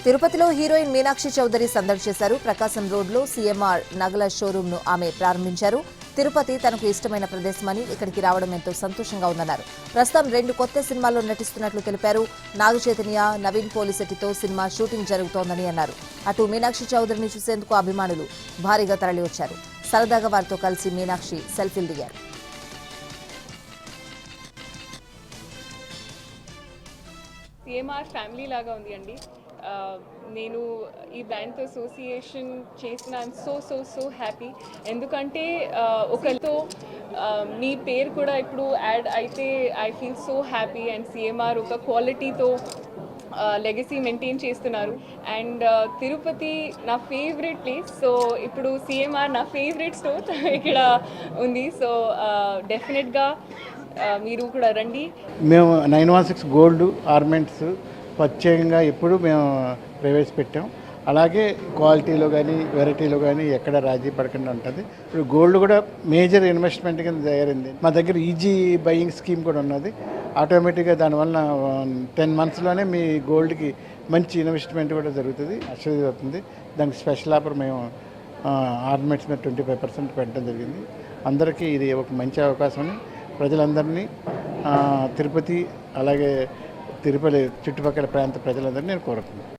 తిరుపతిలో హీరోయిన్ మీనాక్షి చౌదరి సందడి చేశారు. ప్రకాశం రోడ్లో సీఎంఆర్ నగల షోరూమ్ ను ఆమె ప్రారంభించారు. తిరుపతి తనకు ఇష్టమైన ప్రదేశమని ఇక్కడికి రావడం ఎంతో సంతోషంగా ఉందన్నారు. ప్రస్తుతం 2 కొత్త సినిమాల్లో నటిస్తున్నట్లు తెలిపారు. నాగచైతన్య, నవీన్ పోలిశెట్టితో సినిమా షూటింగ్ జరుగుతోందని అన్నారు. అటు మీనాక్షి చౌదరిని చూసేందుకు అభిమానులు భారీగా తరలివచ్చారు. సరదాగా వారితో కలిసి మీనాక్షి సెల్ఫీలు దిగారు. సీఎంఆర్ ఫ్యామిలీ లాగా ఉంది అండి. నేను ఈ బ్రాండ్తో అసోసియేషన్ చేసిన ఐఎమ్ సో హ్యాపీ. ఎందుకంటే ఒకరితో మీ పేరు కూడా ఇప్పుడు యాడ్ అయితే I feel so happy. And CMR ఒక క్వాలిటీతో లెగసీ మెయింటైన్ చేస్తున్నారు. అండ్ తిరుపతి నా ఫేవరెట్ ప్లేస్. సో ఇప్పుడు సీఎంఆర్ నా ఫేవరెట్ స్టోర్ ఇక్కడ ఉంది. సో డెఫినెట్గా మీరు కూడా రండి. మేము 916 గోల్డ్ ఆర్నమెంట్స్ ప్రత్యేకంగా ఎప్పుడు మేము ప్రవేశపెట్టాం. అలాగే క్వాలిటీలో కానీ వెరైటీలో కానీ ఎక్కడ రాజీ పడకుండా ఉంటుంది. ఇప్పుడు గోల్డ్ కూడా మేజర్ ఇన్వెస్ట్మెంట్ కింద తయారైంది. మా దగ్గర ఈజీ బయింగ్ స్కీమ్ కూడా ఉన్నది. ఆటోమేటిక్గా దానివల్ల 10 monthsలోనే మీ గోల్డ్కి మంచి ఇన్వెస్ట్మెంట్ కూడా జరుగుతుంది, అవుతుంది. దానికి స్పెషల్ ఆఫర్ మేము ఆర్నమెంట్స్ మీద 25% పెట్టడం జరిగింది. అందరికీ ఇది ఒక మంచి అవకాశం అని ప్రజలందరినీ, తిరుపతి అలాగే తిరుపతి చుట్టుపక్కల ప్రాంత ప్రజలందరినీ నేను కోరుతున్నాను.